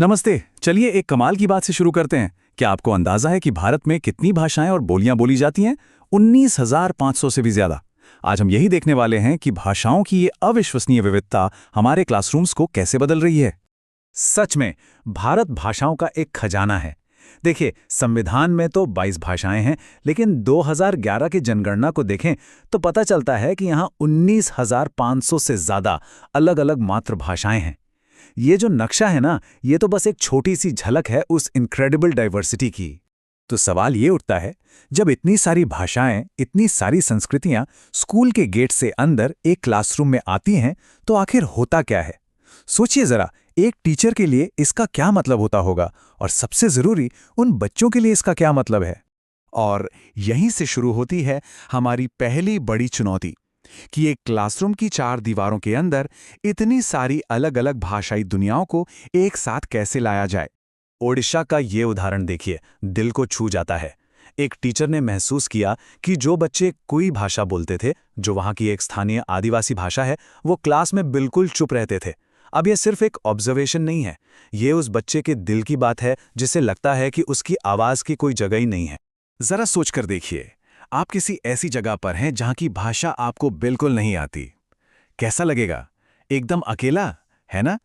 नमस्ते। चलिए एक कमाल की बात से शुरू करते हैं। क्या आपको अंदाजा है कि भारत में कितनी भाषाएं और बोलियां बोली जाती हैं? 19,500 से भी ज्यादा। आज हम यही देखने वाले हैं कि भाषाओं की ये अविश्वसनीय विविधता हमारे क्लासरूम्स को कैसे बदल रही है। सच में भारत भाषाओं का एक खजाना है। देखिए, संविधान में तो 22 भाषाएं हैं, लेकिन 2011 की जनगणना को देखें तो पता चलता है कि यहाँ 19,500 से ज्यादा अलग-अलग मातृभाषाएं हैं। ये जो नक्शा है ना, ये तो बस एक छोटी सी झलक है उस इनक्रेडिबल डाइवर्सिटी की। तो सवाल ये उठता है, जब इतनी सारी भाषाएं, इतनी सारी संस्कृतियां स्कूल के गेट से अंदर एक क्लासरूम में आती हैं, तो आखिर होता क्या है? सोचिए जरा, एक टीचर के लिए इसका क्या मतलब होता होगा, और सबसे जरूरी उन बच्चों के लिए इसका क्या मतलब है। और यहीं से शुरू होती है हमारी पहली बड़ी चुनौती कि एक क्लासरूम की चार दीवारों के अंदर इतनी सारी अलग-अलग भाषाई दुनियाओं को एक साथ कैसे लाया जाए। ओडिशा का ये उदाहरण देखिए, दिल को छू जाता है। एक टीचर ने महसूस किया कि जो बच्चे कोई भाषा बोलते थे, जो वहाँ की एक स्थानीय आदिवासी भाषा है, वो क्लास में बिल्कुल चुप रहते थे। अब यह सिर्फ एक ऑब्जर्वेशन नहीं है, ये उस बच्चे के दिल की बात है, जिसे लगता है कि उसकी आवाज़ की कोई जगह ही नहीं है। जरा सोचकर देखिए, आप किसी ऐसी जगह पर हैं जहां की भाषा आपको बिल्कुल नहीं आती। कैसा लगेगा? एकदम अकेला, है ना?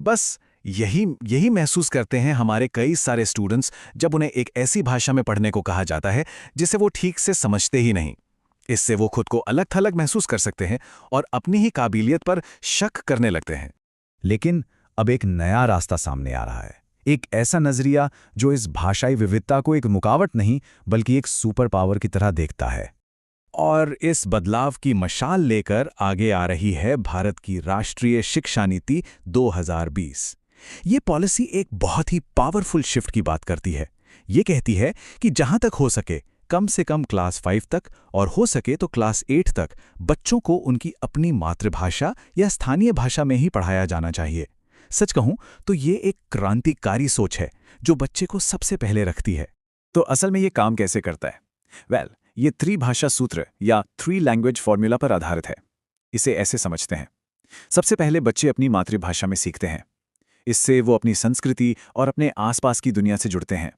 बस यही यही महसूस करते हैं हमारे कई सारे स्टूडेंट्स जब उन्हें एक ऐसी भाषा में पढ़ने को कहा जाता है जिसे वो ठीक से समझते ही नहीं। इससे वो खुद को अलग-थलग महसूस कर सकते हैं और अपनी ही काबिलियत पर शक करने लगते हैं। लेकिन अब एक नया रास्ता सामने आ रहा है, एक ऐसा नजरिया जो इस भाषाई विविधता को एक रुकावट नहीं बल्कि एक सुपर पावर की तरह देखता है। और इस बदलाव की मशाल लेकर आगे आ रही है भारत की राष्ट्रीय शिक्षा नीति 2020। ये पॉलिसी एक बहुत ही पावरफुल शिफ्ट की बात करती है। ये कहती है कि जहां तक हो सके कम से कम क्लास 5 तक और हो सके तो क्लास 8 तक बच्चों को उनकी अपनी मातृभाषा या स्थानीय भाषा में ही पढ़ाया जाना चाहिए। सच कहूं तो ये एक क्रांतिकारी सोच है जो बच्चे को सबसे पहले रखती है। तो असल में ये काम कैसे करता है? ये त्रिभाषा सूत्र या 3 लैंग्वेज फॉर्मूला पर आधारित है। इसे ऐसे समझते हैं। सबसे पहले बच्चे अपनी मातृभाषा में सीखते हैं। इससे वो अपनी संस्कृति और अपने आसपास की दुनिया से जुड़ते हैं।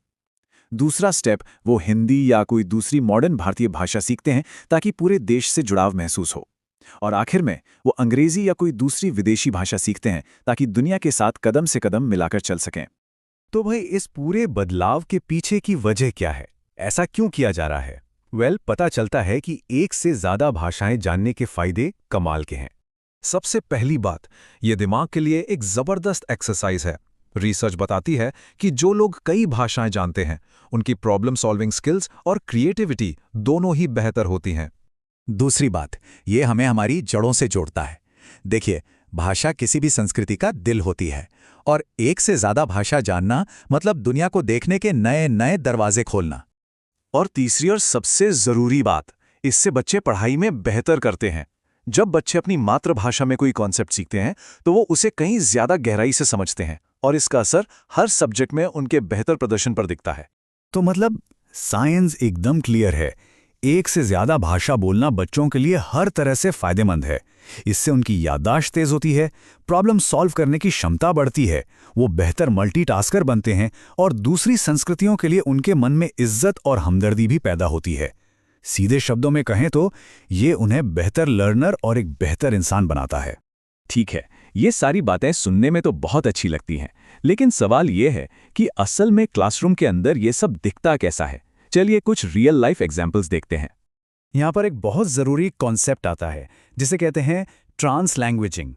दूसरा स्टेप, वो हिंदी या कोई दूसरी मॉडर्न भारतीय भाषा सीखते हैं ताकि पूरे देश से जुड़ाव महसूस हो। और आखिर में वो अंग्रेजी या कोई दूसरी विदेशी भाषा सीखते हैं ताकि दुनिया के साथ कदम से कदम मिलाकर चल सकें। तो भाई, इस पूरे बदलाव के पीछे की वजह क्या है? ऐसा क्यों किया जा रहा है? पता चलता है कि एक से ज्यादा भाषाएं जानने के फायदे कमाल के हैं। सबसे पहली बात, ये दिमाग के लिए एक जबरदस्त एक्सरसाइज है। रिसर्च बताती है कि जो लोग कई भाषाएं जानते हैं, उनकी प्रॉब्लम सॉल्विंग स्किल्स और क्रिएटिविटी दोनों ही बेहतर होती हैं। दूसरी बात, ये हमें हमारी जड़ों से जोड़ता है। देखिए, भाषा किसी भी संस्कृति का दिल होती है, और एक से ज्यादा भाषा जानना मतलब दुनिया को देखने के नए नए दरवाजे खोलना। और तीसरी और सबसे जरूरी बात, इससे बच्चे पढ़ाई में बेहतर करते हैं। जब बच्चे अपनी मातृभाषा में कोई कॉन्सेप्ट सीखते हैं तो वो उसे कहीं ज्यादा गहराई से समझते हैं, और इसका असर हर सब्जेक्ट में उनके बेहतर प्रदर्शन पर दिखता है। तो मतलब साइंस एकदम क्लियर है। एक से ज्यादा भाषा बोलना बच्चों के लिए हर तरह से फायदेमंद है। इससे उनकी याददाश्त तेज होती है, प्रॉब्लम सॉल्व करने की क्षमता बढ़ती है, वो बेहतर मल्टीटास्कर बनते हैं, और दूसरी संस्कृतियों के लिए उनके मन में इज्जत और हमदर्दी भी पैदा होती है। सीधे शब्दों में कहें तो ये उन्हें बेहतर लर्नर और एक बेहतर इंसान बनाता है। ठीक है, ये सारी बातें सुनने में तो बहुत अच्छी लगती हैं, लेकिन सवाल ये है कि असल में क्लासरूम के अंदर ये सब दिखता कैसा है। चलिए कुछ रियल लाइफ एग्जाम्पल्स देखते हैं। यहाँ पर एक बहुत ज़रूरी कॉन्सेप्ट आता है जिसे कहते हैं ट्रांस लैंग्वेजिंग।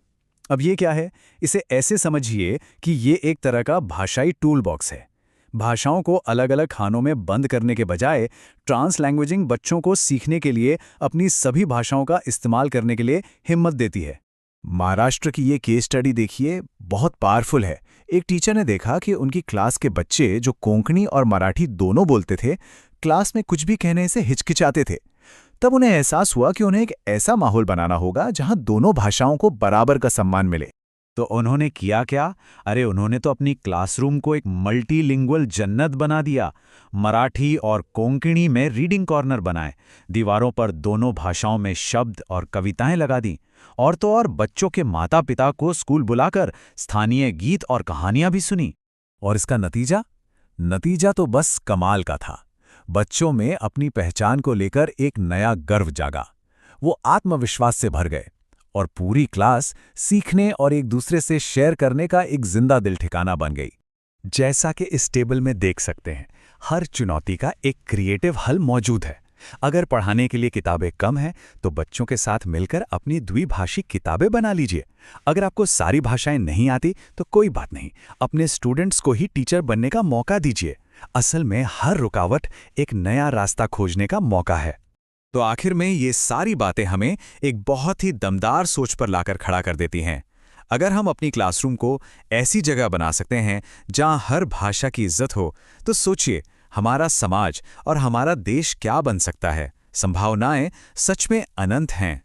अब ये क्या है? इसे ऐसे समझिए कि ये एक तरह का भाषाई टूल बॉक्स है। भाषाओं को अलग अलग खानों में बंद करने के बजाय ट्रांस लैंग्वेजिंग बच्चों को सीखने के लिए अपनी सभी भाषाओं का इस्तेमाल करने के लिए हिम्मत देती है। महाराष्ट्र की ये केस स्टडी देखिए, बहुत पावरफुल है। एक टीचर ने देखा कि उनकी क्लास के बच्चे जो कोंकणी और मराठी दोनों बोलते थे, क्लास में कुछ भी कहने से हिचकिचाते थे। तब उन्हें एहसास हुआ कि उन्हें एक ऐसा माहौल बनाना होगा जहां दोनों भाषाओं को बराबर का सम्मान मिले। तो उन्होंने किया क्या? अरे उन्होंने तो अपनी क्लासरूम को एक मल्टीलिंगुअल जन्नत बना दिया। मराठी और कोंकणी में रीडिंग कॉर्नर बनाए, दीवारों पर दोनों भाषाओं में शब्द और कविताएं लगा दी, और तो और बच्चों के माता पिता को स्कूल बुलाकर स्थानीय गीत और कहानियां भी सुनी। और इसका नतीजा? नतीजा तो बस कमाल का था। बच्चों में अपनी पहचान को लेकर एक नया गर्व जागा। वो आत्मविश्वास से भर गए और पूरी क्लास सीखने और एक दूसरे से शेयर करने का एक जिंदा दिल ठिकाना बन गई। जैसा कि इस टेबल में देख सकते हैं, हर चुनौती का एक क्रिएटिव हल मौजूद है। अगर पढ़ाने के लिए किताबें कम हैं, तो बच्चों के साथ मिलकर अपनी द्विभाषी किताबें बना लीजिए। अगर आपको सारी भाषाएं नहीं आती, तो कोई बात नहीं, अपने स्टूडेंट्स को ही टीचर बनने का मौका दीजिए। असल में हर रुकावट एक नया रास्ता खोजने का मौका है। तो आखिर में ये सारी बातें हमें एक बहुत ही दमदार सोच पर लाकर खड़ा कर देती हैं। अगर हम अपनी क्लासरूम को ऐसी जगह बना सकते हैं जहां हर भाषा की इज्जत हो, तो सोचिए हमारा समाज और हमारा देश क्या बन सकता है। संभावनाएं सच में अनंत हैं।